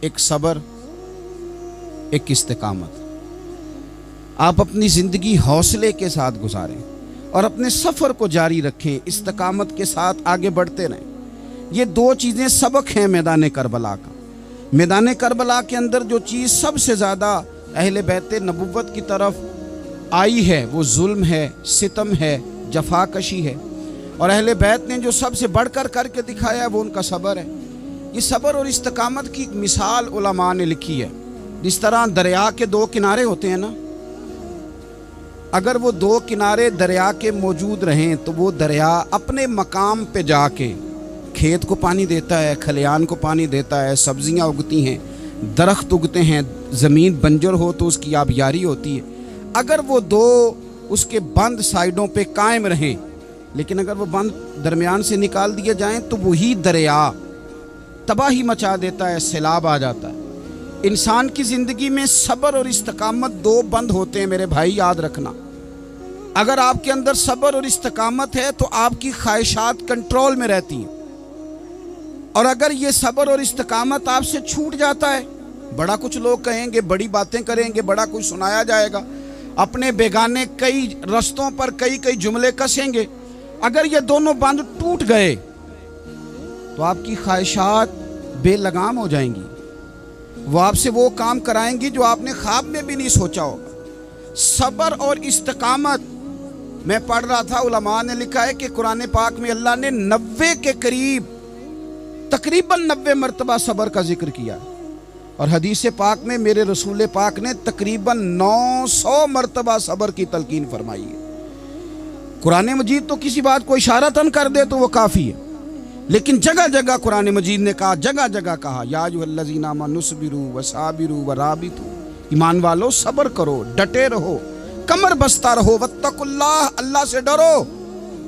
ایک صبر، ایک استقامت۔ آپ اپنی زندگی حوصلے کے ساتھ گزاریں اور اپنے سفر کو جاری رکھیں، استقامت کے ساتھ آگے بڑھتے رہیں۔ یہ دو چیزیں سبق ہیں میدان کربلا کا۔ میدان کربلا کے اندر جو چیز سب سے زیادہ اہل بیت نبوت کی طرف آئی ہے وہ ظلم ہے، ستم ہے، جفا کشی ہے، اور اہل بیت نے جو سب سے بڑھ کر کے دکھایا ہے وہ ان کا صبر ہے۔ یہ صبر اور استقامت کی مثال علماء نے لکھی ہے۔ جس طرح دریا کے دو کنارے ہوتے ہیں نا، اگر وہ دو کنارے دریا کے موجود رہیں تو وہ دریا اپنے مقام پہ جا کے کھیت کو پانی دیتا ہے، کھلیان کو پانی دیتا ہے، سبزیاں اگتی ہیں، درخت اگتے ہیں، زمین بنجر ہو تو اس کی آبیاری ہوتی ہے۔ اگر وہ دو اس کے بند سائیڈوں پہ قائم رہیں، لیکن اگر وہ بند درمیان سے نکال دیے جائیں تو وہی دریا تباہی مچا دیتا ہے، سیلاب آ جاتا ہے۔ انسان کی زندگی میں صبر اور استقامت دو بند ہوتے ہیں میرے بھائی، یاد رکھنا۔ اگر آپ کے اندر صبر اور استقامت ہے تو آپ کی خواہشات کنٹرول میں رہتی ہیں، اور اگر یہ صبر اور استقامت آپ سے چھوٹ جاتا ہے، بڑا کچھ لوگ کہیں گے، بڑی باتیں کریں گے، بڑا کچھ سنایا جائے گا، اپنے بیگانے کئی رستوں پر کئی جملے کسیں گے، اگر یہ دونوں بند ٹوٹ گئے تو آپ کی خواہشات بے لگام ہو جائیں گی، وہ آپ سے وہ کام کرائیں گی جو آپ نے خواب میں بھی نہیں سوچا ہوگا۔ صبر اور استقامت، میں پڑھ رہا تھا علماء نے لکھا ہے کہ قرآن پاک میں اللہ نے 90 کے قریب تقریباً 90 مرتبہ صبر کا ذکر کیا، اور حدیث پاک میں میرے رسول پاک نے تقریباً 900 مرتبہ صبر کی تلقین فرمائی ہے۔ قرآن مجید تو کسی بات کو اشارتاً کر دے تو وہ کافی ہے، لیکن جگہ جگہ قرآن مجید نے کہا، جگہ جگہ کہا، یا ایھا الذین آمنوا اصبروا وصابروا ورابطوا، ایمان والو صبر کرو، ڈٹے رہو، کمر بستہ رہو، واتقوا اللہ، اللہ سے ڈرو،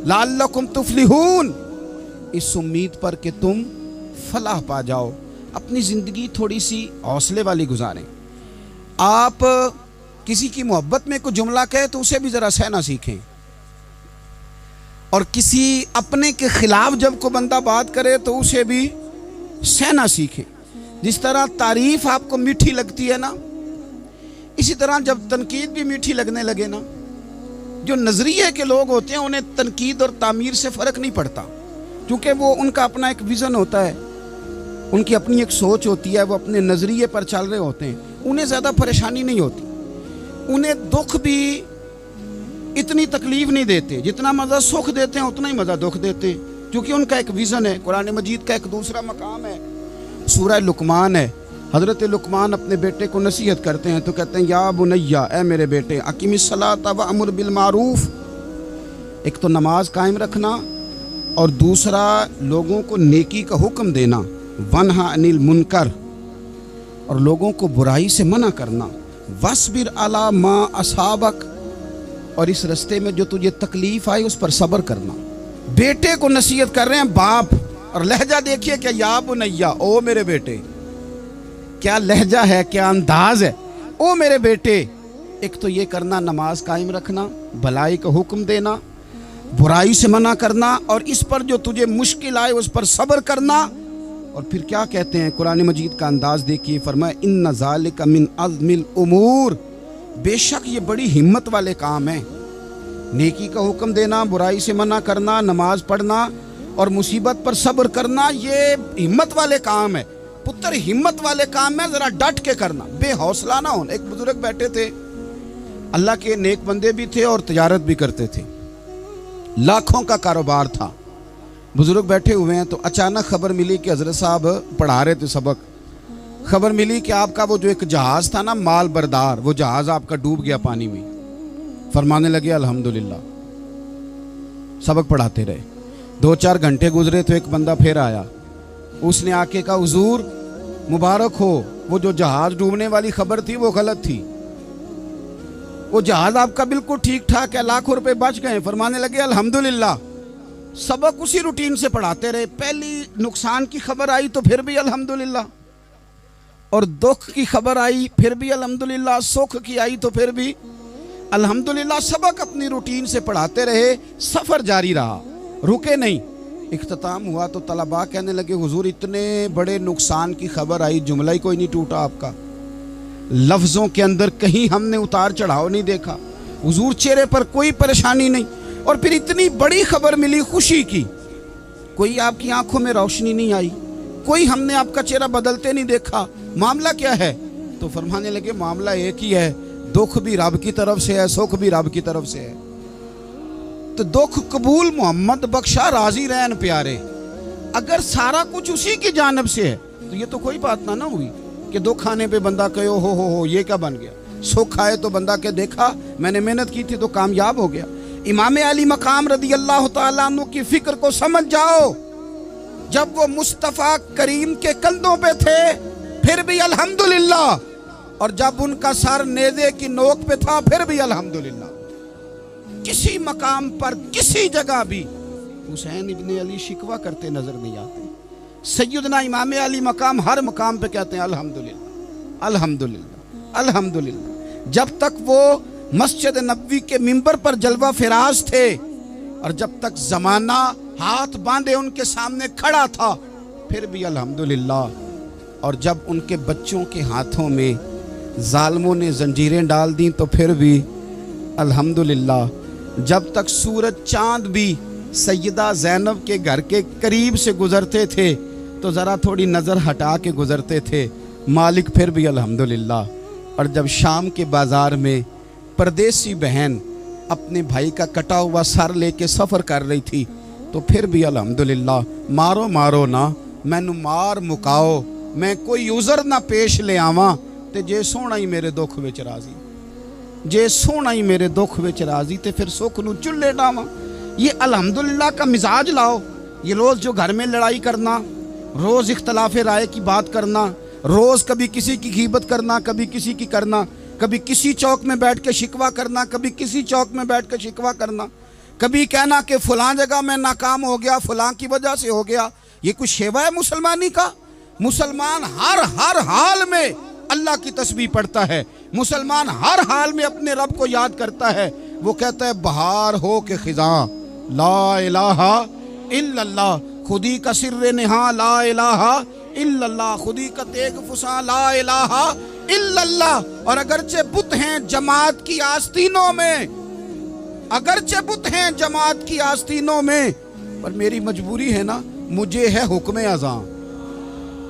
لعلکم تفلحون، اس امید پر کہ تم فلاح پا جاؤ۔ اپنی زندگی تھوڑی سی حوصلے والی گزاریں۔ آپ کسی کی محبت میں کوئی جملہ کہے تو اسے بھی ذرا سہنا سیکھیں، اور کسی اپنے کے خلاف جب کوئی بندہ بات کرے تو اسے بھی سہنا سیکھیں۔ جس طرح تعریف آپ کو میٹھی لگتی ہے نا، اسی طرح جب تنقید بھی میٹھی لگنے لگے نا، جو نظریے کے لوگ ہوتے ہیں انہیں تنقید اور تعمیر سے فرق نہیں پڑتا، کیونکہ وہ ان کا اپنا ایک ویژن ہوتا ہے، ان کی اپنی ایک سوچ ہوتی ہے، وہ اپنے نظریے پر چل رہے ہوتے ہیں، انہیں زیادہ پریشانی نہیں ہوتی، انہیں دکھ بھی اتنی تکلیف نہیں دیتے، جتنا مزہ سکھ دیتے ہیں اتنا ہی مزہ دکھ دیتے ہیں، کیونکہ ان کا ایک ویژن ہے۔ قرآن مجید کا ایک دوسرا مقام ہے، سورہ لقمان ہے۔ حضرت لقمان اپنے بیٹے کو نصیحت کرتے ہیں تو کہتے ہیں، یا بنیا، اے میرے بیٹے، اقیم الصلاۃ وامر بالمعروف، ایک تو نماز قائم رکھنا، اور دوسرا لوگوں کو نیکی کا حکم دینا، ونہا عن المنکر، اور لوگوں کو برائی سے منع کرنا، واصبر علی ما اصابک، اور اس رستے میں جو تجھے تکلیف آئی اس پر صبر کرنا۔ بیٹے کو نصیحت کر رہے ہیں باپ، اور لہجہ دیکھیے کہ یا بنیا، او میرے بیٹے، کیا لہجہ ہے، کیا انداز ہے، او میرے بیٹے۔ ایک تو یہ کرنا، نماز قائم رکھنا، بھلائی کا حکم دینا، برائی سے منع کرنا، اور اس پر جو تجھے مشکل آئے اس پر صبر کرنا۔ اور پھر کیا کہتے ہیں، قرآن مجید کا انداز دیکھیے، فرمایا ان ذالک من عزم الامور، بے شک یہ بڑی ہمت والے کام ہیں، نیکی کا حکم دینا، برائی سے منع کرنا، نماز پڑھنا اور مصیبت پر صبر کرنا، یہ ہمت والے کام ہے پتر، ہمت والے کام ہے، ذرا ڈٹ کے کرنا، بے حوصلہ نہ ہونا۔ ایک بزرگ بیٹھے تھے، اللہ کے نیک بندے بھی تھے اور تجارت بھی کرتے تھے، لاکھوں کا کاروبار تھا۔ بزرگ بیٹھے ہوئے ہیں تو اچانک خبر ملی کہ حضرت صاحب پڑھا رہے تھے سبق، خبر ملی کہ آپ کا وہ جو ایک جہاز تھا نا، مال بردار، وہ جہاز آپ کا ڈوب گیا پانی میں۔ فرمانے لگے الحمدللہ، سبق پڑھاتے رہے، 2-4 گھنٹے گزرے تو ایک بندہ پھر آیا، اس نے آ کے کہا حضور مبارک ہو، وہ جو جہاز ڈوبنے والی خبر تھی وہ غلط تھی، وہ جہاز آپ کا بالکل ٹھیک ٹھاک ہے، لاکھوں روپے بچ گئے۔ فرمانے لگے الحمدللہ، سبق اسی روٹین سے پڑھاتے رہے، پہلی نقصان کی خبر آئی تو پھر بھی الحمدللہ، اور دکھ کی خبر آئی پھر بھی الحمدللہ، سکھ کی آئی تو پھر بھی الحمدللہ۔ سبق اپنی روٹین سے پڑھاتے رہے، سفر جاری رہا، رکے نہیں۔ इख्तिताम हुआ तो तलबा कहने लगे हुजूर इतने बड़े नुकसान की खबर आई, जुमला ही कोई नहीं टूटा आपका, लफ्ज़ों के अंदर कहीं हमने उतार चढ़ाव नहीं देखा, हुजूर चेहरे पर कोई परेशानी नहीं, और फिर इतनी बड़ी खबर मिली खुशी की, कोई आपकी आंखों में रोशनी नहीं आई, कोई हमने आपका चेहरा बदलते नहीं देखा, मामला क्या है? तो फरमाने लगे मामला एक ही है, दुख भी रब की तरफ से है, सुख भी रब की तरफ से है। तो दुख कबूल मोहम्मद बख्शा राजी रहन प्यारे, अगर सारा कुछ उसी की जानिब से है तो ये तो कोई बात ना हुई कि दुख आने पे बंदा कहे हो ये क्या बन गया। सुख आए तो बंदा के देखा मैंने मेहनत की थी तो कामयाब हो गया। इमाम अली मकाम रदी अल्लाह तआला अन्हु की फिक्र को समझ जाओ, जब वो मुस्तफ़ा करीम के कंधों पे थे फिर भी अल्हम्दुलिल्लाह, और जब उनका सर नेज़े की नोक पे था फिर भी अल्हम्दुलिल्लाह। किसी मकाम पर किसी जगह भी हुसैन इब्ने अली शिकवा करते नजर नहीं आते। सैयदना इमाम अली मकाम हर मकाम पे कहते हैं अल्हम्दुलिल्लाह अल्हम्दुलिल्लाह अल्हम्दुलिल्लाह। जब तक वो मस्जिद नबवी के मिंबर पर जलवा फिराज थे और जब तक जमाना हाथ बांधे उनके सामने खड़ा था फिर भी अल्हम्दुलिल्लाह, और जब उनके बच्चों के हाथों में जालिमों ने जंजीरें डाल दी तो फिर भी अल्हम्दुलिल्लाह। जब तक सूरज चांद भी सैयदा ज़ैनब के घर के करीब से गुजरते थे तो ज़रा थोड़ी नज़र हटा के गुजरते थे, मालिक फिर भी अल्हम्दुलिल्लाह। और जब शाम के बाज़ार में परदेसी बहन अपने भाई का कटा हुआ सर लेके सफ़र कर रही थी तो फिर भी अल्हम्दुलिल्लाह। मारो मारो ना मैनू मार मुकाओ, मैं कोई उज़र ना पेश ले आवां ते जे सोहना ही मेरे दुख विच राजी, जे सोहना ही मेरे दुख विच राजी ते फिर सुख नू चुल्ले डावां। ये अल्हम्दुलिल्लाह का मिजाज लाओ। ये रोज़ जो घर में लड़ाई करना, रोज़ इख्तलाफ राय की बात करना, रोज़ कभी किसी की गीबत करना, कभी किसी की करना, कभी किसी चौक में बैठ के शिकवा करना, कभी किसी चौक में बैठ के शिकवा करना, कभी कहना कि फ़लाँ जगह में नाकाम हो गया, फ़लाँ की वजह से हो गया। ये कुछ शेवा है मुसलमानी का? मुसलमान हर हाल में अल्लाह की तस्बीह पढ़ता है, मुसलमान हर हाल में अपने रब को याद करता है। वो कहता है बहार हो के खिज़ां ला इलाहा इल्लल्लाह, खुदी का सिर्रे निहा ला इलाहा इल्लल्लाह, खुदी का तेग फुसा ला इलाहा इल्लल्लाह। और अगरचे बुत हैं जमात की आस्तीनों में, अगरचे बुत हैं जमात की आस्तीनों में, पर मेरी मजबूरी है ना, मुझे है हुक्म अज़ां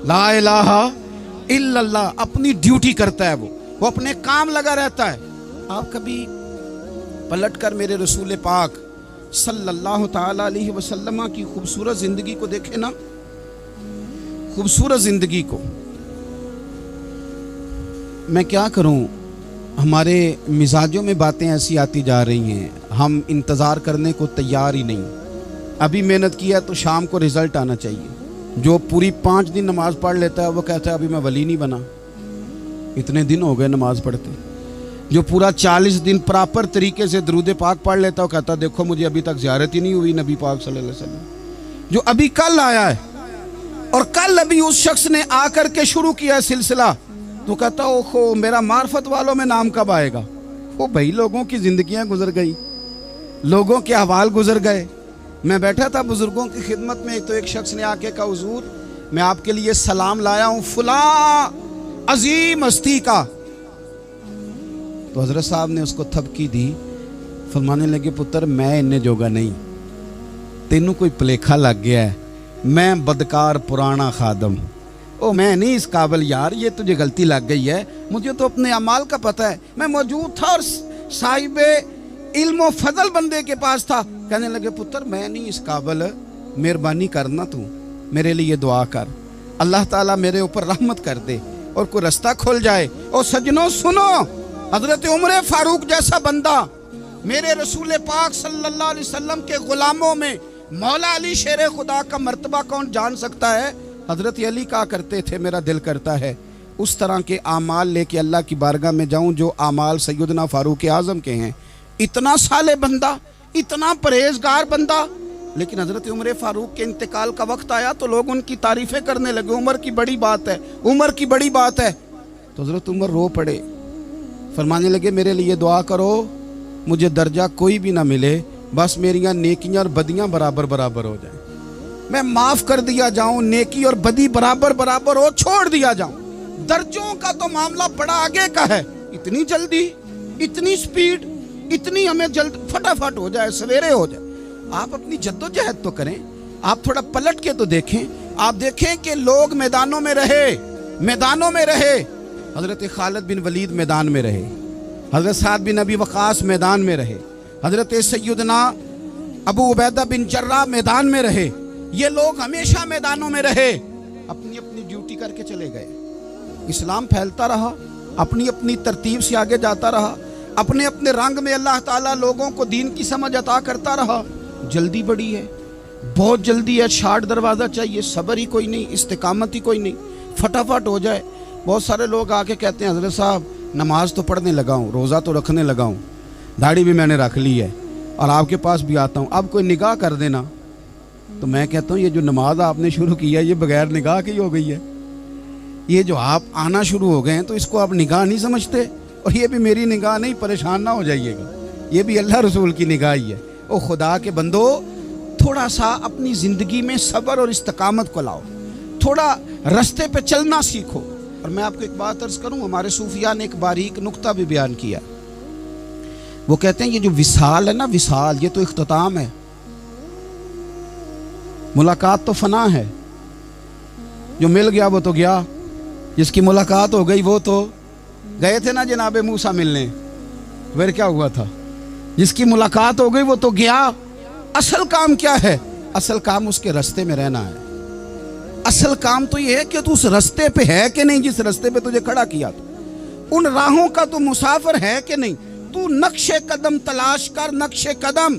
ला इलाहा इल्लल्लाह। अपनी ड्यूटी करता है वो अपने काम लगा रहता है। आप कभी पलट कर मेरे रसूल पाक सल्लल्लाहु ताला अलैहि वसल्लम की खूबसूरत ज़िंदगी को देखें ना, खूबसूरत ज़िंदगी को। मैं क्या करूं, हमारे मिजाजों में बातें ऐसी आती जा रही हैं, हम इंतज़ार करने को तैयार ही नहीं। अभी मेहनत किया तो शाम को रिज़ल्ट आना चाहिए। जो पूरी 5 दिन नमाज़ पढ़ लेता है वो कहता है अभी मैं वली नहीं बना, इतने दिन हो गए नमाज़ पढ़ते। जो पूरा 40 दिन प्रॉपर तरीके से दरूद पाक पढ़ लेता है वो कहता है देखो मुझे अभी तक ज़ियारत ही नहीं हुई नबी पाक सल्लल्लाहु अलैहि वसल्लम। जो अभी कल आया है और कल अभी उस शख्स ने आकर के शुरू किया सिलसिला तो कहता ओहो मेरा मार्फत वालों में नाम कब आएगा। वो भाई लोगों की ज़िंदगियाँ गुजर गई, लोगों के अहवाल गुजर गए। मैं बैठा था बुजुर्गों की खिदमत में, तो एक शख्स ने आके कहा हुजूर मैं आपके लिए सलाम लाया हूँ फलां अजीम हस्ती का। तो हजरत साहब ने उसको थपकी दी, फरमाने लगे पुत्र मैं इन्ने जोगा नहीं, तेनू कोई भुलेखा लग गया है, मैं बदकार पुराना खादम, ओ मैं नहीं इस काबिल यार, ये तुझे गलती लग गई है, मुझे तो अपने अमाल का पता है। मैं मौजूद था और साहिब इल्म फजल बंदे के पास था। कहने लगे पुत्र मैं नहीं इस काबिल, मेहरबानी करना तू मेरे लिए दुआ कर, अल्लाह ताला मेरे ऊपर रहमत कर दे और कोई रास्ता खुल जाए। और सजनों सुनो, हजरत उमर फारूक जैसा बंदा मेरे रसूल पाक सल्लल्लाहु अलैहि वसल्लम के गुलामों में मौला अली शेर खुदा का मर्तबा कौन जान सकता है। हजरत अली कहा करते थे मेरा दिल करता है उस तरह के आमाल लेके अल्लाह की बारगाह में जाऊं जो आमाल सैयदना फारूक आज़म के हैं। इतना साले बंदा, इतना परहेजगार बंदा, लेकिन हजरत उमर फारूक के इंतकाल का वक्त आया तो लोग उनकी तारीफ़ें करने लगे, उमर की बड़ी बात है, उमर की बड़ी बात है। तो हजरत उमर रो पड़े, फरमाने लगे मेरे लिए दुआ करो, मुझे दर्जा कोई भी ना मिले, बस मेरियां नेकियां और बदियां बराबर बराबर हो जाए। میں معاف کر دیا جاؤں، نیکی اور بدی برابر برابر ہو، چھوڑ دیا جاؤں۔ درجوں کا تو معاملہ بڑا آگے کا ہے، اتنی جلدی، اتنی سپیڈ، اتنی ہمیں جلد فٹافٹ ہو جائے، سویرے ہو جائے۔ آپ اپنی جد و جہد تو کریں، آپ تھوڑا پلٹ کے تو دیکھیں۔ آپ دیکھیں کہ لوگ میدانوں میں رہے، میدانوں میں رہے۔ حضرت خالد بن ولید میدان میں رہے، حضرت سعد بن ابی وقاص میدان میں رہے، حضرت سیدنا ابو عبیدہ بن جراح میدان میں رہے۔ یہ لوگ ہمیشہ میدانوں میں رہے، اپنی اپنی ڈیوٹی کر کے چلے گئے۔ اسلام پھیلتا رہا، اپنی اپنی ترتیب سے آگے جاتا رہا، اپنے اپنے رنگ میں اللہ تعالیٰ لوگوں کو دین کی سمجھ عطا کرتا رہا۔ جلدی بڑی ہے، بہت جلدی ہے، شارٹ دروازہ چاہیے، صبر ہی کوئی نہیں، استقامت ہی کوئی نہیں، فٹافٹ ہو جائے۔ بہت سارے لوگ آ کے کہتے ہیں حضرت صاحب نماز تو پڑھنے لگا ہوں، روزہ تو رکھنے لگا ہوں، داڑھی بھی میں نے رکھ لی ہے اور آپ کے پاس بھی آتا ہوں، اب کوئی نگاہ کر دینا۔ تو میں کہتا ہوں یہ جو نماز آپ نے شروع کی ہے یہ بغیر نگاہ کی ہو گئی ہے۔ یہ جو آپ آنا شروع ہو گئے ہیں تو اس کو آپ نگاہ نہیں سمجھتے، اور یہ بھی میری نگاہ نہیں، پریشان نہ ہو جائیے گا، یہ بھی اللہ رسول کی نگاہ ہی ہے۔ او خدا کے بندو، تھوڑا سا اپنی زندگی میں صبر اور استقامت کو لاؤ، تھوڑا رستے پہ چلنا سیکھو۔ اور میں آپ کو ایک بات عرض کروں، ہمارے صوفیاء نے ایک باریک نقطہ بھی بیان کیا۔ وہ کہتے ہیں یہ جو وصال ہے نا، وصال، یہ تو اختتام ہے، ملاقات تو فنا ہے، جو مل گیا وہ تو گیا، جس کی ملاقات ہو گئی وہ تو گئے تھے نا جناب موسیٰ ملنے، پھر کیا ہوا تھا؟ جس کی ملاقات ہو گئی وہ تو گیا۔ اصل کام کیا ہے؟ اصل کام اس کے رستے میں رہنا ہے۔ اصل کام تو یہ ہے کہ تو اس رستے پہ ہے کہ نہیں، جس رستے پہ تجھے کھڑا کیا تو ان راہوں کا تو مسافر ہے کہ نہیں، تو نقش قدم تلاش کر، نقش قدم۔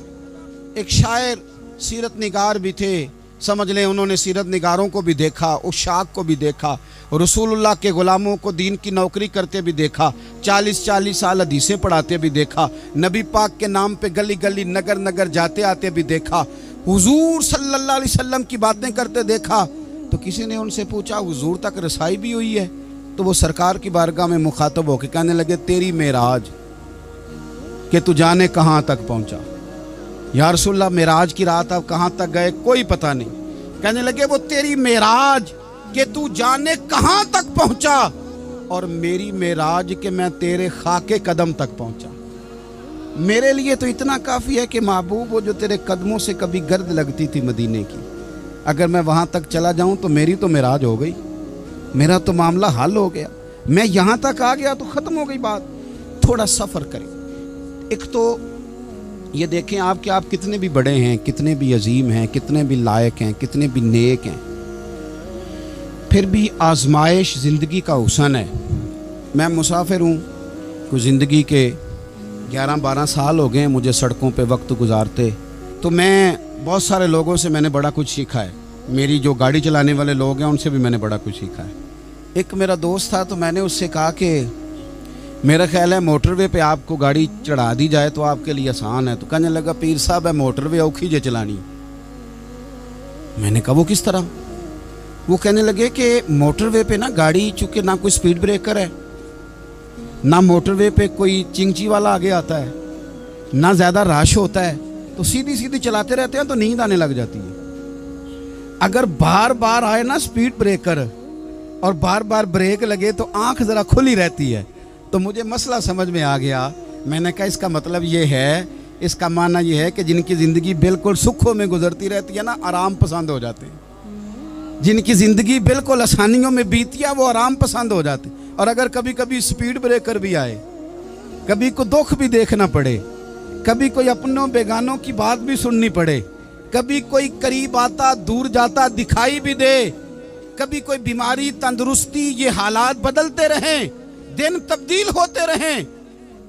ایک شاعر سیرت نگار بھی تھے، سمجھ لیں انہوں نے سیرت نگاروں کو بھی دیکھا، عشاق کو بھی دیکھا، رسول اللہ کے غلاموں کو دین کی نوکری کرتے بھی دیکھا، 40 سال حدیثیں پڑھاتے بھی دیکھا، نبی پاک کے نام پہ گلی گلی نگر نگر جاتے آتے بھی دیکھا، حضور صلی اللہ علیہ وسلم کی باتیں کرتے دیکھا۔ تو کسی نے ان سے پوچھا حضور تک رسائی بھی ہوئی ہے؟ تو وہ سرکار کی بارگاہ میں مخاطب ہو کے کہنے لگے تیری معراج کہ تو جانے کہاں تک پہنچا۔ یا رسول اللہ معراج کی رات آپ کہاں تک گئے کوئی پتہ نہیں۔ کہنے لگے وہ تیری معراج کہ تو جانے کہاں تک پہنچا، اور میری معراج کہ میں تیرے خاک قدم تک پہنچا۔ میرے لیے تو اتنا کافی ہے کہ محبوب وہ جو تیرے قدموں سے کبھی گرد لگتی تھی مدینے کی، اگر میں وہاں تک چلا جاؤں تو میری تو معراج ہو گئی، میرا تو معاملہ حل ہو گیا، میں یہاں تک آ گیا تو ختم ہو گئی بات۔ تھوڑا سفر کریں۔ ایک تو یہ دیکھیں آپ کہ آپ کتنے بھی بڑے ہیں، کتنے بھی عظیم ہیں، کتنے بھی لائق ہیں، کتنے بھی نیک ہیں، پھر بھی آزمائش زندگی کا حسن ہے۔ میں مسافر ہوں، کوئی زندگی کے 11-12 سال ہو گئے ہیں مجھے سڑکوں پہ وقت گزارتے، تو میں بہت سارے لوگوں سے میں نے بڑا کچھ سیکھا ہے۔ میری جو گاڑی چلانے والے لوگ ہیں ان سے بھی میں نے بڑا کچھ سیکھا ہے۔ ایک میرا دوست تھا تو میں نے اس سے کہا کہ میرا خیال ہے موٹر وے پہ آپ کو گاڑی چڑھا دی جائے تو آپ کے لیے آسان ہے۔ تو کہنے لگا پیر صاحب ہے موٹر وے اوکھی جے چلانی۔ میں نے کہا وہ کس طرح؟ وہ کہنے لگے کہ موٹر وے پہ نا گاڑی چونکہ نہ کوئی سپیڈ بریکر ہے، نہ موٹر وے پہ کوئی چنگچی والا آگے آتا ہے، نہ زیادہ رش ہوتا ہے، تو سیدھی سیدھی چلاتے رہتے ہیں تو نیند آنے لگ جاتی ہے۔ اگر بار بار آئے نا سپیڈ بریکر اور بار بار بریک لگے تو آنکھ ذرا کھلی رہتی ہے۔ تو مجھے مسئلہ سمجھ میں آ گیا۔ میں نے کہا اس کا مطلب یہ ہے، اس کا معنی یہ ہے کہ جن کی زندگی بالکل سکھوں میں گزرتی رہتی ہے نا، آرام پسند ہو جاتے ہیں۔ جن کی زندگی بالکل آسانیوں میں بیتی ہے وہ آرام پسند ہو جاتے ہیں۔ اور اگر کبھی کبھی سپیڈ بریکر بھی آئے، کبھی کو دکھ بھی دیکھنا پڑے، کبھی کوئی اپنوں بیگانوں کی بات بھی سننی پڑے، کبھی کوئی قریب آتا دور جاتا دکھائی بھی دے، کبھی کوئی بیماری تندرستی، یہ حالات بدلتے رہیں، دن تبدیل ہوتے رہیں،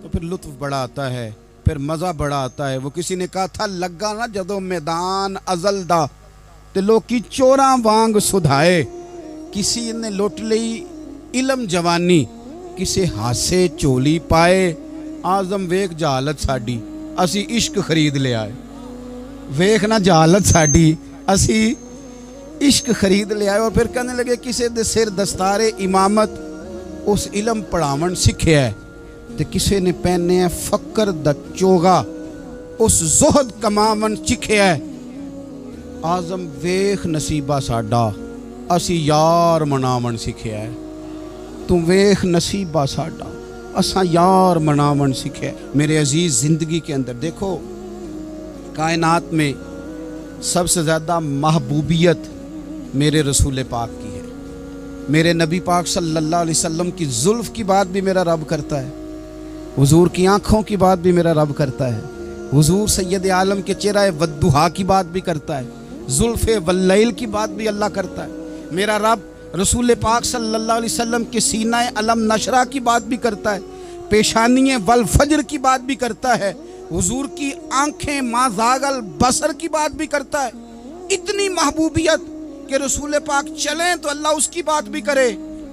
تو پھر لطف بڑا آتا ہے، پھر مزہ بڑا آتا ہے۔ وہ کسی نے کہا تھا لگا نا جدو میدان ازل دا تے لوکی چوراں وانگ سدھائے، کسی نے لوٹ لئی علم جوانی، کسی ہاسے چولی پائے، آزم ویک جہالت ساڈی اسی عشق خرید لے آئے۔ ویکھ نا جہالت ساڈی اسی عشق خرید لے آئے۔ اور پھر کہنے لگے کسی دے سر دستار امامت اس علم پڑھاون سکھیا ہے، تے کسی نے پہنے ہے فقر دا چوغا اس زہد کماون چکھیا ہے۔ आजम वेख नसीबा साडा असी यार मनावन सिखिया है। तू वेख नसीबा साडा असा यार मनावन सिखिया है। मेरे अजीज, ज़िंदगी के अंदर देखो, कायनात में सबसे ज़्यादा महबूबियत मेरे रसूल पाक की है। मेरे नबी पाक सल्लल्लाहु अलैहि वसल्लम की जुल्फ़ की बात भी मेरा रब करता है, हुजूर की आँखों की बात भी मेरा रब करता है, हुजूर सैयद आलम के चेहरा वद्दुहा की बात भी करता है, जुल्फ़े वल्लैल की बात भी अल्लाह करता है। मेरा रब रसूल पाक सल्लल्लाहु अलैहि वसल्लम के सीना अलम नशरा की बात भी करता है, पेशानी वल फजर की बात भी करता है, हुजूर की आंखें माज़ागल बसर की बात भी करता है। इतनी महबूबियत कि रसूल पाक चलें तो अल्लाह उसकी बात भी करे,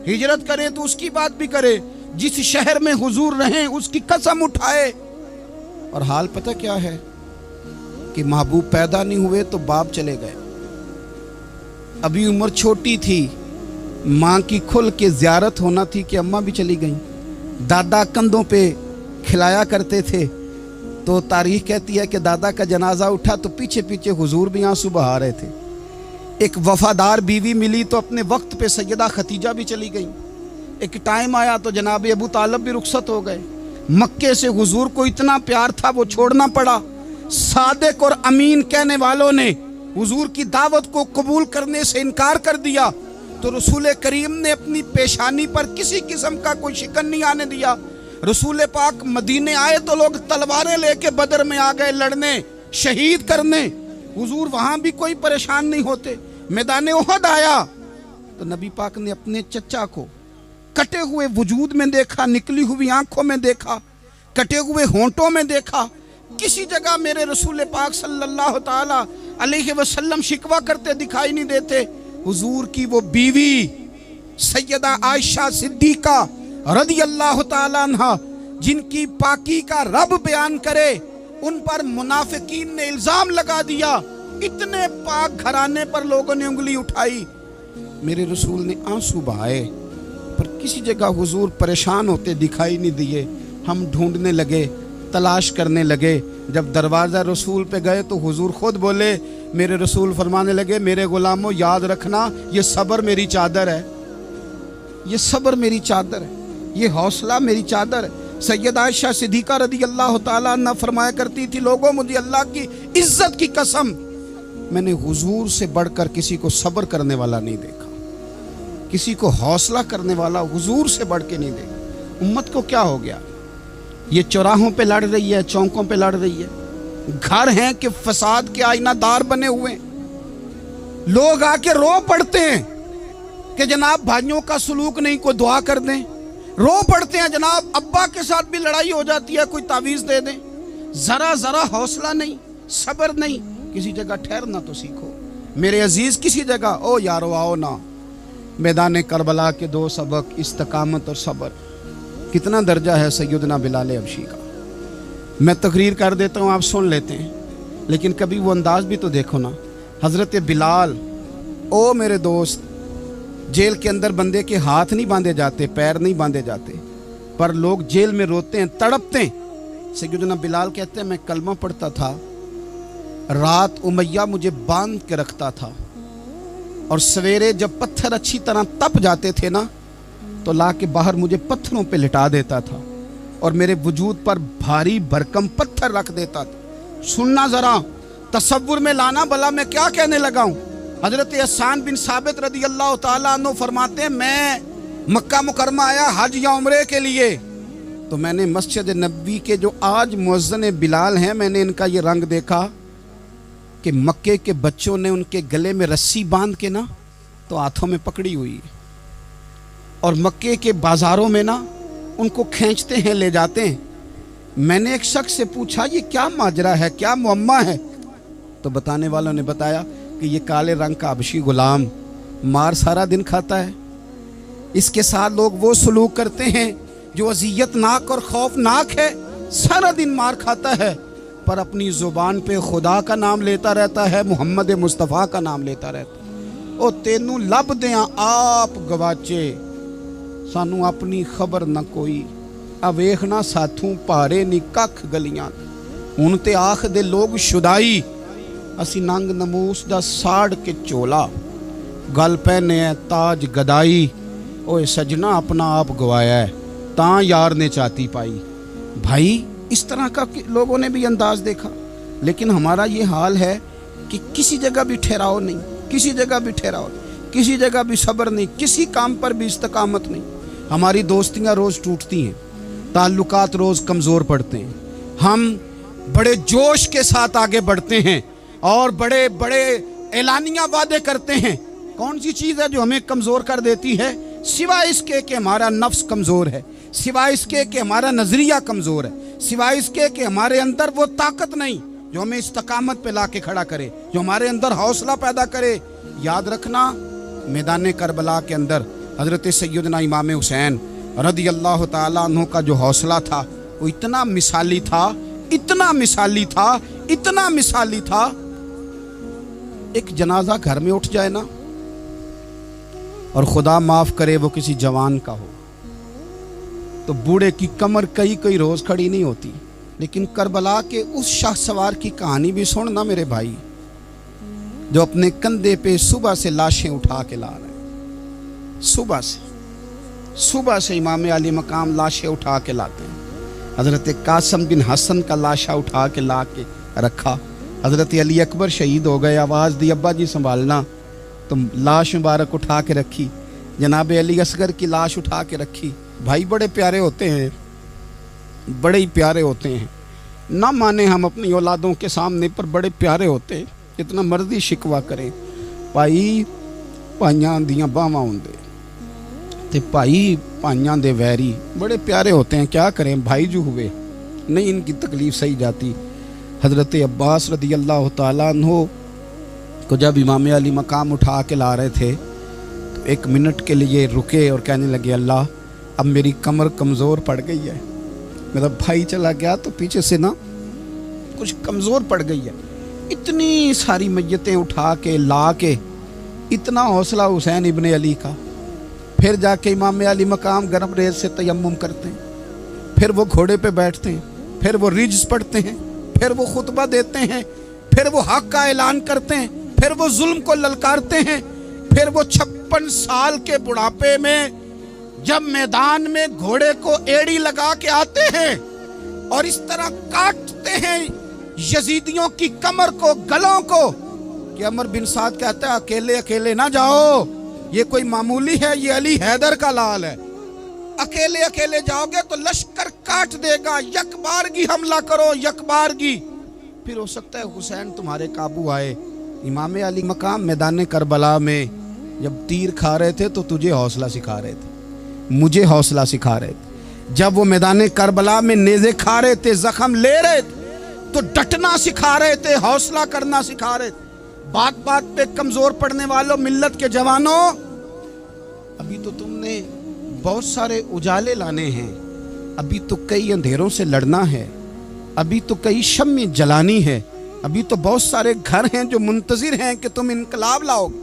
हिजरत करें तो उसकी बात भी करे, जिस शहर में हुजूर रहें उसकी कसम उठाए। और हाल पता क्या है कि महबूब पैदा नहीं हुए तो बाप चले गए, अभी उम्र छोटी थी, माँ की खुल के ज़ियारत होना थी कि अम्मा भी चली गईं, दादा कंधों पे खिलाया करते थे, तो तारीख कहती है कि दादा का जनाजा उठा तो पीछे पीछे हुजूर भी आंसू बहा रहे थे। एक वफादार बीवी मिली तो अपने वक्त पे सैयदा खतीजा भी चली गई। एक टाइम आया तो जनाब अबू तालब भी रुखसत हो गए। मक्के से हुजूर को इतना प्यार था वो छोड़ना पड़ा। सादिक और अमीन कहने वालों ने हुजूर की दावत को कबूल करने से इनकार कर दिया, तो रसूल करीम ने अपनी पेशानी पर किसी किस्म का कोई शिकन नहीं आने दिया। रसूल पाक मदीने आए तो लोग तलवारें लेके बदर में आ गए लड़ने, शहीद करने, हुजूर वहां भी कोई परेशान नहीं होते। मैदान उहद आया तो नबी पाक ने अपने चचा को कटे हुए वजूद में देखा, निकली हुई आंखों में देखा, कटे हुए होंठों में देखा। किसी जगह मेरे रसूल पाक सल्लल्लाहु ताला अलैहि वसल्लम शिकवा करते दिखाई नहीं देते। हुजूर की वो बीवी सैयदा आयशा सिद्दीका रदी अल्लाह ताला अन्हा, जिनकी पाकी का रब बयान करे, उन पर मुनाफिकीन ने इल्जाम लगा दिया। इतने पाक घराने पर लोगों ने उंगली उठाई। मेरे रसूल ने आंसू बहाए, पर किसी जगह हुजूर परेशान होते दिखाई नहीं दिए। हम ढूंढने लगे, तलाश करने लगे। जब दरवाज़ा रसूल पे गए तो हुजूर खुद बोले, मेरे रसूल फरमाने लगे, मेरे गुलामों याद रखना, ये सब्र मेरी चादर है, ये सब्र मेरी चादर है, ये हौसला मेरी चादर है। सैयद आयशा सिद्दीका रदी अल्लाह ताला अन्हा फरमाया करती थी, लोगों मुझे अल्लाह की इज्जत की कसम, मैंने हुजूर से बढ़कर किसी को सब्र करने वाला नहीं देखा, किसी को हौसला करने वाला हुजूर से बढ़ के नहीं देखा। उम्मत को क्या हो गया? ये चौराहों पे लड़ रही है, चौकों पे लड़ रही है, घर हैं कि फसाद के आईनादार बने हुए। लोग आके रो पड़ते हैं कि जनाब भाइयों का सलूक नहीं, कोई दुआ कर दें। रो पड़ते हैं जनाब अब्बा के साथ भी लड़ाई हो जाती है, कोई तावीज़ दे दें। ज़रा ज़रा हौसला नहीं, सब्र नहीं। किसी जगह ठहरना तो सीखो मेरे अजीज़, किसी जगह ओ यारो आओ ना। मैदान करबला के दो सबक, इस्तकामत और सब्र। कितना दर्जा है सैयदना बिलाल हबशी का। मैं तकरीर कर देता हूँ, आप सुन लेते हैं, लेकिन कभी वो अंदाज भी तो देखो ना। हज़रत बिलाल, ओ मेरे दोस्त, जेल के अंदर बंदे के हाथ नहीं बांधे जाते, पैर नहीं बांधे जाते, पर लोग जेल में रोते हैं, तड़पते हैं। सैयदना बिलाल कहते हैं, मैं कलमा पढ़ता था, रात उमैया मुझे बांध के रखता था, और सवेरे जब पत्थर अच्छी तरह तप जाते थे ना, तो ला के बाहर मुझे पत्थरों पे लिटा देता था, और मेरे वजूद पर भारी भरकम पत्थर रख देता था। सुनना ज़रा, तसव्वुर में लाना, भला मैं क्या कहने लगा हूँ। हज़रत हसन बिन साबित रदी अल्लाह ताला अन्हु फरमाते हैं, मैं मक्का मुकरमा आया हज या उम्रे के लिए, तो मैंने मस्जिद नबी के जो आज मुअज्जिन बिलाल हैं, मैंने इनका ये रंग देखा कि मक्के के बच्चों ने उनके गले में रस्सी बांध के ना तो हाथों में पकड़ी हुई है, और मक्के के बाज़ारों में ना उनको खींचते हैं, ले जाते हैं। मैंने एक शख्स से पूछा, ये क्या माजरा है, क्या मुअम्मा है? तो बताने वालों ने बताया कि ये काले रंग का हबशी गुलाम मार सारा दिन खाता है, इसके साथ लोग वो सलूक करते हैं जो अज़ियतनाक और खौफनाक है। सारा दिन मार खाता है, पर अपनी ज़ुबान पे खुदा का नाम लेता रहता है, मोहम्मद मुस्तफ़ा का नाम लेता रहता है। ओ तेनू लब दियां आप गवाचे, सानू अपनी खबर न कोई, आ वेखना साथों भारे नी कख गलियां। हुण ते आख दे लोग शुदाई, असी नंग नमूस दा साड़ के चोला, गल पहने है ताज गदाई, ओए सजना अपना आप गवाया है, ता यार ने चाती पाई। भाई इस तरह का लोगों ने भी अंदाज देखा, लेकिन हमारा ये हाल है कि किसी जगह भी ठहराव नहीं, किसी जगह भी ठहराव, किसी जगह भी सब्र नहीं, किसी काम पर भी इस्तकामत नहीं। हमारी दोस्तियाँ रोज़ टूटती हैं, ताल्लुकात रोज़ कमज़ोर पड़ते हैं, हम बड़े जोश के साथ आगे बढ़ते हैं और बड़े बड़े एलानिया वादे करते हैं। कौन सी चीज़ है जो हमें कमज़ोर कर देती है? सिवाय इसके कि हमारा नफ्स कमज़ोर है, सिवाय इसके कि हमारा नज़रिया कमज़ोर है, सिवाय इसके कि हमारे अंदर वो ताकत नहीं जो हमें इस्तकामत पे ला के खड़ा करे, जो हमारे अंदर हौसला पैदा करे। याद रखना, मैदान करबला के अंदर हज़रत सैयदना इमाम हुसैन रज़ी अल्लाह ताला अन्हु का जो हौसला था वो इतना मिसाली था, इतना मिसाली था, इतना मिसाली था। एक जनाजा घर में उठ जाए ना, और खुदा माफ़ करे वो किसी जवान का हो, तो बूढ़े की कमर कई कई रोज़ खड़ी नहीं होती। लेकिन करबला के उस शाह सवार की कहानी भी सुन ना मेरे भाई, जो अपने कंधे पे सुबह से लाशें उठा के ला रहे हैं। सुबह से इमाम अली मकाम लाशें उठा के लाते हैं। हज़रत कासम बिन हसन का लाशा उठा के ला के रखा। हज़रत अली अकबर शहीद हो गए, आवाज़ दी अब्बा जी संभालना, तो लाश मुबारक उठा के रखी। जनाब अली असगर की लाश उठा के रखी। भाई बड़े प्यारे होते हैं, बड़े ही प्यारे होते हैं। ना माने हम अपनी औलादों के सामने, पर बड़े प्यारे होते हैं, जितना मर्जी शिकवा करें। भाई भाइयां दियां बावां होंदे ते भाई भाइयां दे वैरी बड़े प्यारे होते हैं। क्या करें, भाई जो हुए नहीं इनकी तकलीफ़ सही जाती। हज़रत अब्बास रज़ी अल्लाह ताला अन्हु को जब इमाम अली मकाम उठा के ला रहे थे, तो एक मिनट के लिए रुके और कहने लगे, अल्लाह अब मेरी कमर कमज़ोर पड़ गई है। मेरा भाई चला गया तो पीछे से ना कुछ कमज़ोर पड़ गई है। इतनी सारी मैयतें उठा के ला के, इतना हौसला हुसैन इब्ने अली का। फिर जाके इमाम अली मकाम गर्म रेत से तयम्मुम करते हैं, फिर वो घोड़े पे बैठते हैं, फिर वो रिज्स पढ़ते हैं, फिर वो खुतबा देते हैं, फिर वो हक का ऐलान करते हैं, फिर वो जुल्म को ललकारते हैं, फिर वो 56 साल के बुढ़ापे में जब मैदान में घोड़े को एड़ी लगा के आते हैं और इस तरह काटते हैं यजीदियों की कमर को, गलों को, कि अमर बिन साद कहता है अकेले अकेले ना जाओ, ये कोई मामूली है, ये अली हैदर का लाल है। अकेले अकेले जाओगे तो लश्कर काट देगा, यकबारगी हमला करो, यकबारगी। फिर हो सकता है हुसैन तुम्हारे काबू आए। इमाम अली मकाम मैदान करबला में जब तीर खा रहे थे तो तुझे हौसला सिखा रहे थे, मुझे हौसला सिखा रहे थे। जब वो मैदान करबला में नेज़े खा रहे थे, जख्म ले रहे थे, तो डटना सिखा रहे थे, हौसला करना सिखा रहे थे। बात बात पे कमज़ोर पड़ने वालों, मिल्लत के जवानों, अभी तो तुमने बहुत सारे उजाले लाने हैं, अभी तो कई अंधेरों से लड़ना है, अभी तो कई शम्में जलानी है, अभी तो बहुत सारे घर हैं जो मुंतज़िर हैं कि तुम इनकलाब लाओगे,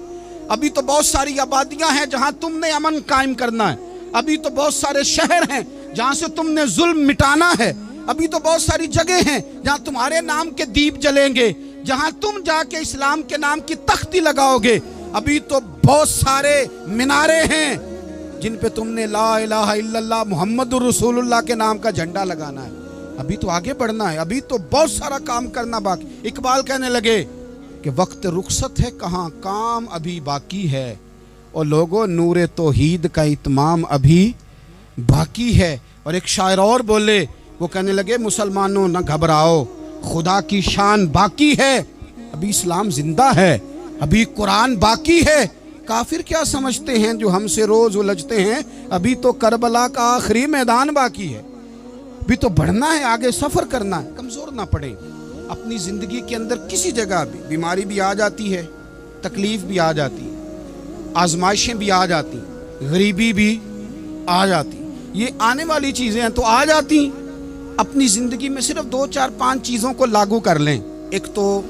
अभी तो बहुत सारी आबादियां हैं जहां तुमने अमन कायम करना है, अभी तो बहुत सारे शहर हैं जहां से तुमने जुल्म मिटाना है, अभी तो बहुत सारी जगह हैं जहां तुम्हारे नाम के दीप जलेंगे, जहां तुम जाके इस्लाम के नाम की तख्ती लगाओगे, अभी तो बहुत सारे मीनारे हैं जिन पे तुमने ला इलाहा इल्लल्लाह मुहम्मदुर रसूलुल्लाह के नाम का झंडा लगाना है। अभी तो आगे बढ़ना है, अभी तो बहुत सारा काम करना बाकी। इकबाल कहने लगे कि वक्त रुखसत है कहाँ, काम अभी बाकी है, और लोगों नूरे तौहीद का इत्माम अभी बाकी है। और एक शायर और बोले, वो कहने लगे मुसलमानों न घबराओ, खुदा की शान बाकी है, अभी इस्लाम जिंदा है, अभी कुरान बाकी है। काफिर क्या समझते हैं जो हमसे रोज उलझते हैं, अभी तो करबला का आखिरी मैदान बाकी है, अभी तो बढ़ना है, आगे सफर करना है। कमजोर ना पड़े अपनी जिंदगी के अंदर। किसी जगह भी बीमारी भी आ जाती है, तकलीफ भी आ जाती है, आजमाइशें भी आ जाती, गरीबी भी आ जाती, ये आने वाली चीजें हैं तो आ जाती। अपनी जिंदगी में सिर्फ 2 4 5 चीजों को लागू कर लें। एक तो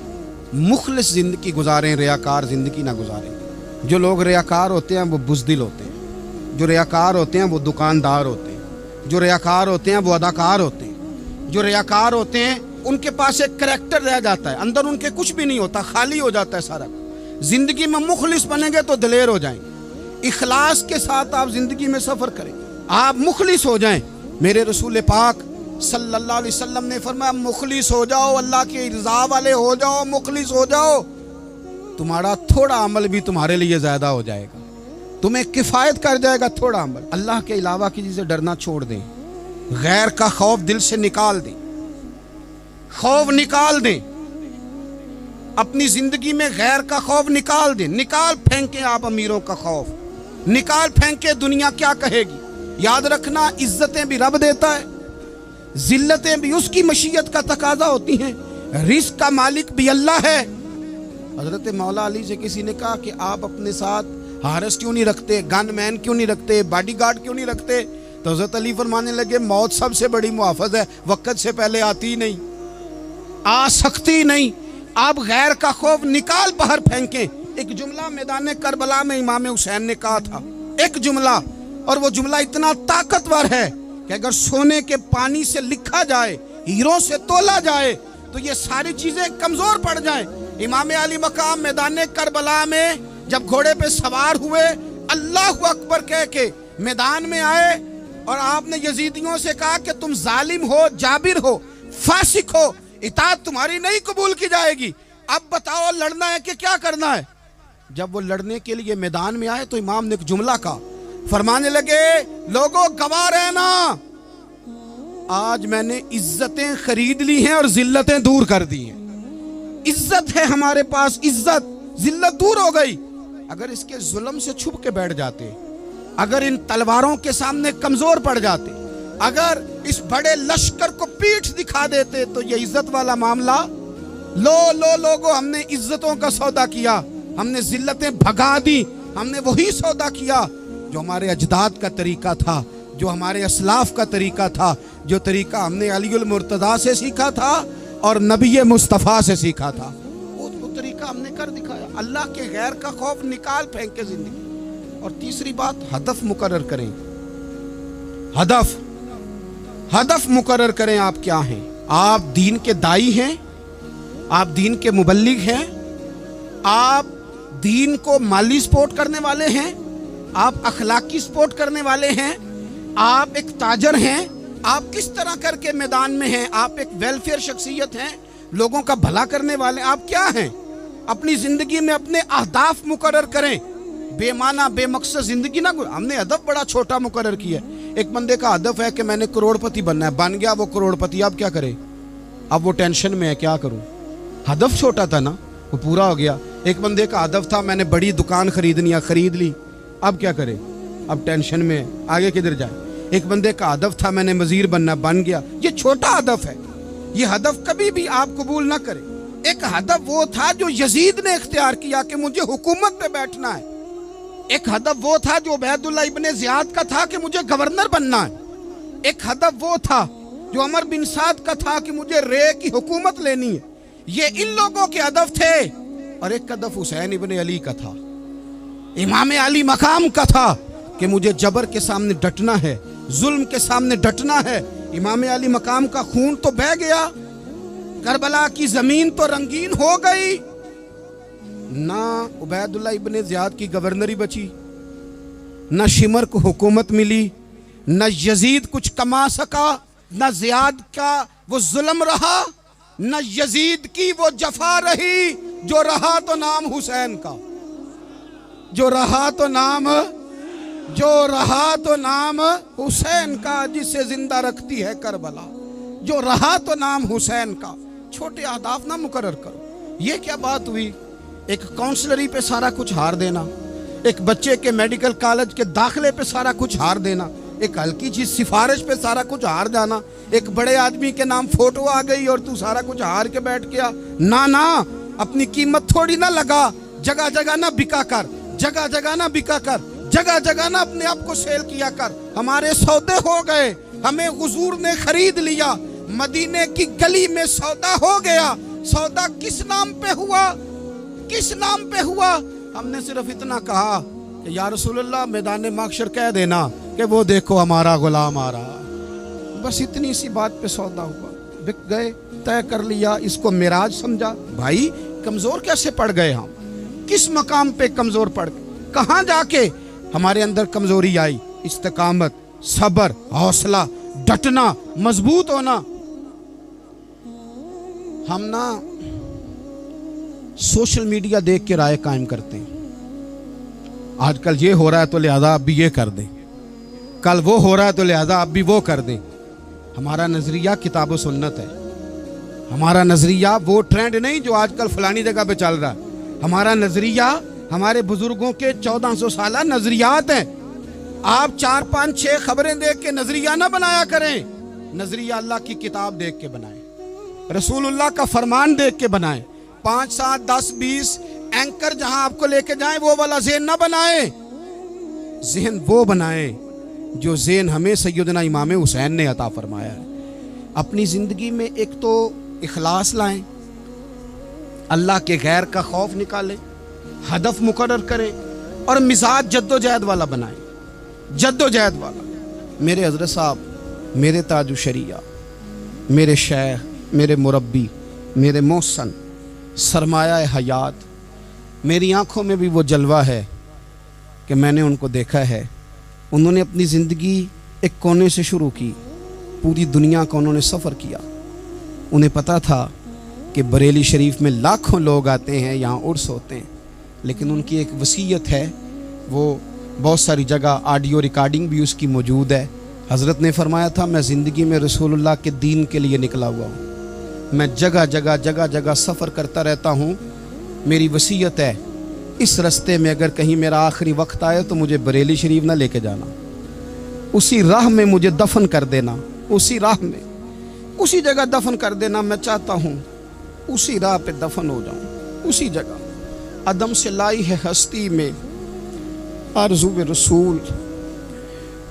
मुखलिस जिंदगी गुजारें, रियाकार जिंदगी ना गुजारें। जो लोग रियाकार होते हैं वो बुज़दिल होते हैं, जो रियाकार होते हैं वो दुकानदार होते हैं, जो रियाकार होते हैं वो अदाकार होते हैं, जो रियाकार होते हैं ان کے پاس ایک کریکٹر رہ جاتا ہے، اندر ان کے کچھ بھی نہیں ہوتا، خالی ہو جاتا ہے سارا۔ زندگی میں مخلص بنیں گے تو دلیر ہو جائیں گے، اخلاص کے ساتھ آپ زندگی میں سفر کریں، آپ مخلص ہو جائیں۔ میرے رسول پاک صلی اللہ علیہ وسلم نے فرمایا مخلص ہو جاؤ، اللہ کی رضا والے ہو جاؤ، مخلص ہو جاؤ، تمہارا تھوڑا عمل بھی تمہارے لیے زیادہ ہو جائے گا، تمہیں کفایت کر جائے گا تھوڑا عمل۔ اللہ کے علاوہ کسی سے ڈرنا چھوڑ دیں، غیر کا خوف دل سے نکال دیں، خوف نکال دیں، اپنی زندگی میں غیر کا خوف نکال دیں، نکال پھینکیں آپ امیروں کا خوف، نکال پھینکیں دنیا کیا کہے گی۔ یاد رکھنا عزتیں بھی رب دیتا ہے، ذلتیں بھی اس کی مشیت کا تقاضا ہوتی ہیں، رزق کا مالک بھی اللہ ہے۔ حضرت مولا علی سے کسی نے کہا کہ آپ اپنے ساتھ ہارس کیوں نہیں رکھتے، گن مین کیوں نہیں رکھتے، باڈی گارڈ کیوں نہیں رکھتے؟ تو حضرت علی فرمانے لگے موت سب سے بڑی محافظ ہے، وقت سے پہلے آتی نہیں، آ سکتی نہیں۔ آپ غیر کا خوف نکال باہر پھینکیں۔ ایک جملہ میدان کربلا میں امام حسین نے کہا تھا، ایک جملہ، اور وہ جملہ اتنا طاقتور ہے کہ اگر سونے کے پانی سے لکھا جائے، ہیروں سے تولا جائے تو یہ ساری چیزیں کمزور پڑ جائیں۔ امام علی مقام میدان کربلا میں جب گھوڑے پہ سوار ہوئے، اللہ اکبر کہہ کے میدان میں آئے، اور آپ نے یزیدیوں سے کہا کہ تم ظالم ہو، جابر ہو، فاسق ہو، اطاعت تمہاری نہیں قبول کی جائے گی، اب بتاؤ لڑنا ہے کہ کیا کرنا ہے؟ جب وہ لڑنے کے لیے میدان میں آئے تو امام نے ایک جملہ کہا، فرمانے لگے لوگوں گواہ رہنا، آج میں نے عزتیں خرید لی ہیں اور ذلتیں دور کر دی ہیں۔ عزت ہے ہمارے پاس، عزت، ذلت دور ہو گئی۔ اگر اس کے ظلم سے چھپ کے بیٹھ جاتے، اگر ان تلواروں کے سامنے کمزور پڑ جاتے، اگر اس بڑے لشکر کو پیٹھ دکھا دیتے تو یہ عزت والا معاملہ، لوگوں ہم نے عزتوں کا سودا کیا، ہم نے ذلتیں بھگا دی، ہم نے وہی سودا کیا جو ہمارے اجداد کا طریقہ تھا، جو ہمارے اسلاف کا طریقہ تھا، جو طریقہ ہم نے علی المرتضیٰ سے سیکھا تھا اور نبی مصطفیٰ سے سیکھا تھا، وہ طریقہ ہم نے کر دکھایا۔ اللہ کے غیر کا خوف نکال پھینک کے زندگی۔ اور تیسری بات، ہدف مقرر کریں، ہدف مقرر کریں۔ آپ کیا ہیں؟ آپ دین کے دائی ہیں، آپ دین کے مبلغ ہیں، آپ دین کو مالی سپورٹ کرنے والے ہیں، آپ اخلاقی سپورٹ کرنے والے ہیں، آپ ایک تاجر ہیں، آپ کس طرح کر کے میدان میں ہیں، آپ ایک ویلفیئر شخصیت ہیں، لوگوں کا بھلا کرنے والے، آپ کیا ہیں؟ اپنی زندگی میں اپنے اہداف مقرر کریں، بے معنی بے مقصد زندگی نہ۔ ہم نے ہدف بڑا چھوٹا مقرر کیا ہے۔ ایک بندے کا ہدف ہے کہ میں نے کروڑ پتی بننا ہے، بن گیا وہ کروڑ پتی، اب کیا کرے؟ اب وہ ٹینشن میں ہے، کیا کروں؟ ہدف چھوٹا تھا نا، وہ پورا ہو گیا۔ ایک بندے کا ہدف تھا میں نے بڑی دکان خریدنی ہے، خرید لی، اب کیا کرے؟ اب ٹینشن میں ہے، آگے کدھر جائے؟ ایک بندے کا ہدف تھا میں نے وزیر بننا، بن گیا، یہ چھوٹا ہدف ہے، یہ ہدف کبھی بھی آپ قبول نہ کریں۔ ایک ہدف وہ تھا جو یزید نے اختیار کیا کہ مجھے حکومت پہ بیٹھنا ہے، ایک ہدف وہ تھا جو عبید اللہ ابن زیاد کا تھا کہ مجھے گورنر بننا ہے، ایک ہدف وہ تھا جو عمر بن سعد کا تھا کہ مجھے رے کی حکومت لینی ہے۔ یہ ان لوگوں کے ہدف تھے، اور ایک ہدف حسین ابن علی کا تھا، امام علی مقام کا تھا کہ مجھے جبر کے سامنے ڈٹنا ہے، ظلم کے سامنے ڈٹنا ہے۔ امام علی مقام کا خون تو بہہ گیا، کربلا کی زمین تو رنگین ہو گئی، نہ عبید اللہ ابن زیاد کی گورنری بچی، نہ شمر کو حکومت ملی، نہ یزید کچھ کما سکا، نہ زیاد کا وہ ظلم رہا، نہ یزید کی وہ جفا رہی، جو رہا تو نام حسین کا، جو رہا تو نام حسین کا، جسے زندہ رکھتی ہے کربلا، جو رہا تو نام حسین کا۔ چھوٹے اہداف نہ مقرر کرو۔ یہ کیا بات ہوئی؟ ایک کاؤنسلری پہ سارا کچھ ہار دینا، ایک بچے کے میڈیکل کالج کے داخلے پہ سارا کچھ ہار دینا، ایک ہلکی چیز سفارش پہ سارا کچھ ہار جانا، ایک بڑے آدمی کے نام فوٹو آ گئی اور تو سارا کچھ ہار کے بیٹھ گیا۔ نہ، اپنی قیمت تھوڑی نہ لگا، جگہ جگہ نہ بکا کر، جگہ جگہ نہ بکا کر، جگہ جگہ نہ اپنے آپ کو سیل کیا کر۔ ہمارے سودے ہو گئے، ہمیں حضور نے خرید لیا، مدینے کی گلی میں سودا ہو گیا۔ سودا کس نام پہ ہوا؟ کس نام پہ ہوا؟ ہم نے صرف اتنا کہا کہ یا رسول اللہ میدان محشر کہہ دینا کہ وہ دیکھو ہمارا غلام آ رہا، بس اتنی سی بات پہ سودا ہوا۔ बिक गए, तय कर लिया, इसको मिराज समझा। भाई कमज़ोर कैसे पड़ गए हम, किस मकाम पे कमज़ोर पड़ गए, कहाँ जाके हमारे अंदर कमज़ोरी आई? इस्तिकामत, सब्र, हौसला, डटना, मजबूत होना। हम ना सोशल मीडिया देख के राय कायम करते हैं, आजकल ये हो रहा है तो लिहाजा अब भी ये कर दें, कल वो हो रहा है तो लिहाजा अब भी वो कर दें। हमारा नजरिया किताब व सुन्नत है, हमारा नजरिया वो ट्रेंड नहीं जो आजकल फलानी जगह पे चल रहा है। हमारा नजरिया हमारे बुजुर्गों के 1400 साल नजरियात हैं। आप 4, 5, 6 खबरें देख के नजरिया ना बनाया करें, नजरिया अल्लाह की किताब देख के बनाएं, रसूलुल्लाह का फरमान देख के बनाएं। 5, 7, 10, 20 एंकर जहां आपको लेके जाएं वो वाला ज़हन ना बनाएं, ज़हन वो बनाएं जो ज़हन हमें सैयदना इमाम हुसैन ने अता फरमाया है। अपनी ज़िंदगी में एक तो इखलास लाएं, अल्लाह के गैर का खौफ निकालें, हदफ मुकर्रर करें और मिजाज जद्दोजहद वाला बनाएं, जद्दोजहद वाला। मेरे हज़रत साहब, मेरे ताजु शरिया, मेरे शेख, मेरे मुरब्बी, मेरे मोहसन, सरमाया हयात, मेरी आँखों में भी वो जलवा है कि मैंने उनको देखा है। उन्होंने अपनी ज़िंदगी एक कोने से शुरू की, पूरी दुनिया का उन्होंने सफ़र किया। उन्हें पता था कि बरेली शरीफ में लाखों लोग आते हैं, यहाँ उर्स होते हैं, लेकिन उनकी एक वसीयत है, वो बहुत सारी जगह ऑडियो रिकॉर्डिंग भी उसकी मौजूद है। हज़रत ने फरमाया था, मैं ज़िंदगी में रसूलुल्लाह के दीन के लिए निकला हुआ हूँ, मैं जगह जगह सफ़र करता रहता हूँ। मेरी वसीयत है, इस रास्ते में अगर कहीं मेरा आखिरी वक्त आए तो मुझे बरेली शरीफ ना लेके जाना, उसी राह में मुझे दफन कर देना, उसी राह में, उसी जगह दफन कर देना। मैं चाहता हूँ उसी राह पे दफन हो जाऊँ, उसी जगह। अदम से लाई है हस्ती में आरज़ू रसूल,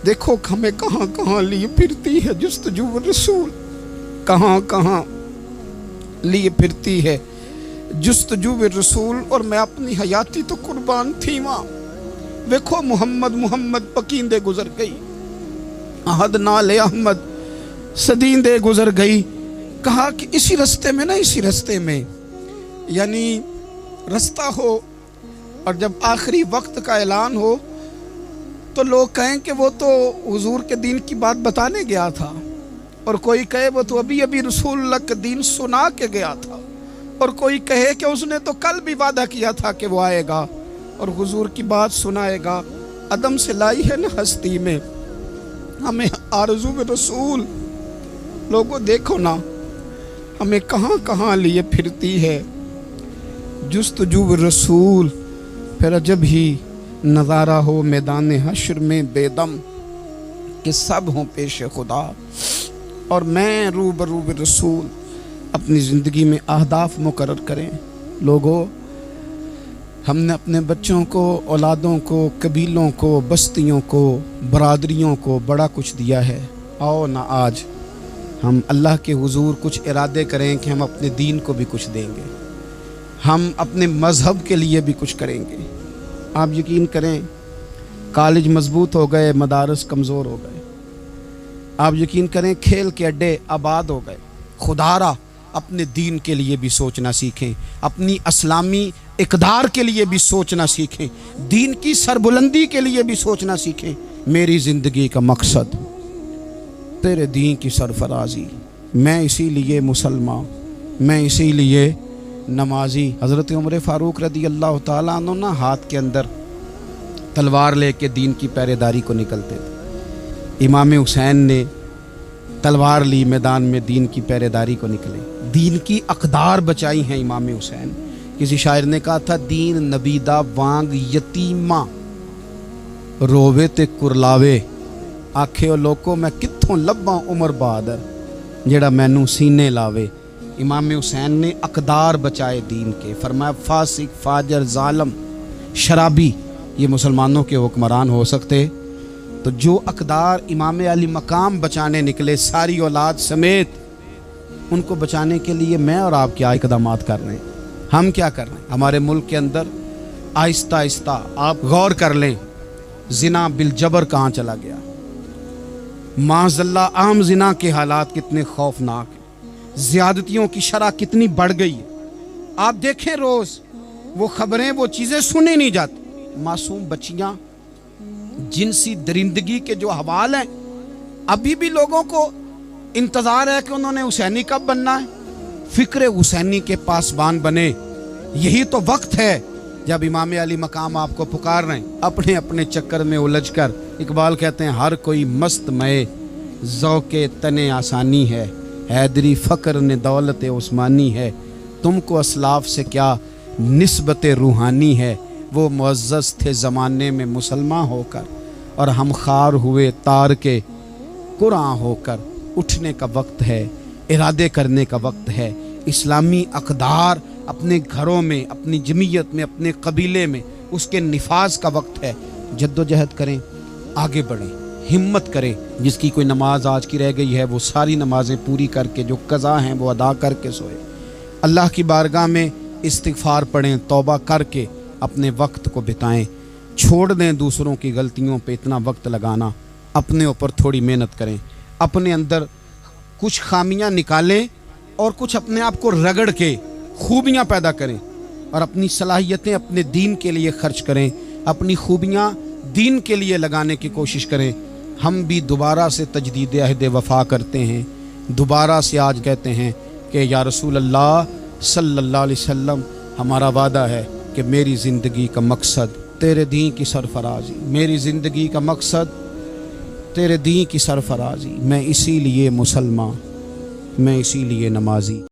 देखो हमें कहाँ कहाँ लिए फिरती है जुस्तजू रसूल, कहाँ कहाँ लिए फिरती है जुस्तजू रसूल। और मैं अपनी हयाती तो कुर्बान थी वहाँ, देखो मोहम्मद मोहम्मद पकींदे गुजर गई, अहद नाले अहमद सदींदे गुजर गई। कहा कि इसी रास्ते में ना, इसी रास्ते में, यानी रास्ता हो और जब आखिरी वक्त का ऐलान हो तो लोग कहें कि वो तो हुजूर के दीन की बात बताने गया था, और कोई कहे वो तो अभी अभी रसूलुल्लाह के दीन सुना के गया था, और कोई कहे कि उसने तो कल भी वादा किया था कि वो आएगा और हुजूर की बात सुनाएगा। अदम से लाई है ना हस्ती में हमें आरज़ू रसूल। लोगों देखो ना हमें कहाँ कहाँ लिए फिरती है जुस्तजू रसूल। फिर अजब ही नज़ारा हो मैदान हश्र में बेदम कि सब हों पेश खुदा और मैं रूबरू रसूल। अपनी ज़िंदगी में अहदाफ मुकर्रर करें। लोगों, हमने अपने बच्चों को, औलादों को, कबीलों को, बस्तियों को, बरादरियों को बड़ा कुछ दिया है। आओ ना आज हम अल्लाह के हुजूर कुछ इरादे करें कि हम अपने दीन को भी कुछ देंगे, हम अपने मज़हब के लिए भी कुछ करेंगे। आप यकीन करें, कॉलेज मजबूत हो गए, मदारस कमज़ोर हो गए। आप यकीन करें, खेल के अड्डे आबाद हो गए। खुदारा अपने दीन के लिए भी सोचना सीखें, अपनी इस्लामी इक़दार के लिए भी सोचना सीखें, दीन की सरबुलंदी के लिए भी सोचना सीखें। मेरी ज़िंदगी का मकसद तेरे दीन की सरफराजी, मैं इसीलिए मुसलमान, मैं इसीलिए नमाजी। हज़रत उमर फ़ारूक रदी अल्लाह ताला अन्हु ना हाथ के अंदर तलवार लेके दीन की पहरेदारी को निकलते थे। इमाम हुसैन ने तलवार ली, मैदान में दीन की पहरेदारी को निकले, दीन की अक़दार बचाई हैं इमाम हुसैन। किसी शायर ने कहा था, दीन नबीदा वांग यतीमा रोवे ते कुरलावे, आखे ओ लोको मैं कित्थों लब्बां उमर बहादुर जेड़ा मैनू सीने लावे। इमाम हुसैन ने अक़दार बचाए दीन के। फरमाया, फासिक, फाजर, जालम, शराबी ये मुसलमानों के हुक्मरान हो सकते, तो जो अक़दार इमाम अली मकाम बचाने निकले सारी औलाद समेत, उनको बचाने के लिए मैं और आप क्या इक़दामात कर रहे हैं, हम क्या कर रहे हैं। हमारे मुल्क के अंदर आहिस्ता आहिस्ता आप गौर कर लें, ज़िना बिल जबर कहाँ चला गया। माज़ल्ला आम ज़िना के हालात कितने खौफनाक हैं। ज़्यादतियों की शरह कितनी बढ़ गई है। आप देखें रोज़ वो खबरें, वो चीज़ें सुनी नहीं जाती। मासूम बच्चियाँ, जिनसी दरिंदगी के जो हवाल हैं, अभी भी लोगों को इंतज़ार है कि उन्होंने हुसैनी कब बनना है। फ़िक्र हुसैनी के पासबान बने। यही तो वक्त है जब इमाम अली मकाम आपको पुकार रहे हैं। अपने अपने चक्कर में उलझ कर, इकबाल कहते हैं, हर कोई मस्त मए ज़ौक़े तने आसानी है, हैदरी फ़क्र ने दौलत उस्मानी है, तुमको असलाफ से क्या निस्बत रूहानी है। वो मुअज़्ज़ज़ थे ज़माने में मुसलमान होकर, और हम खार हुए तार के कुरान होकर। उठने का वक्त है, इरादे करने का वक्त है। इस्लामी अक़दार अपने घरों में, अपनी जमीयत में, अपने कबीले में, उसके निफाज का वक्त है। जद्दोजहद करें, आगे बढ़ें, हिम्मत करें। जिसकी कोई नमाज आज की रह गई है, वो सारी नमाजें पूरी करके, जो कज़ा हैं वो अदा करके सोए। अल्लाह की बारगाह में इस्तिग़फ़ार पढ़ें, तौबा करके अपने वक्त को बिताएं। छोड़ दें दूसरों की गलतियों पे इतना वक्त लगाना। अपने ऊपर थोड़ी मेहनत करें, अपने अंदर कुछ खामियां निकालें और कुछ अपने आप को रगड़ के खूबियां पैदा करें, और अपनी सलाहियतें अपने दीन के लिए खर्च करें। अपनी खूबियां दीन के लिए लगाने की कोशिश करें। हम भी दोबारा से तजदीद अहद वफ़ा करते हैं, दोबारा से आज कहते हैं कि या रसूल अल्लाह सल्लल्लाहु अलैहि वसल्लम, हमारा वादा है कि मेरी ज़िंदगी का मकसद तेरे दीन की सरफराजी, मेरी ज़िंदगी का मकसद तेरे दीन की सरफराजी। मैं इसीलिए मुसलमान, मैं इसीलिए नमाजी।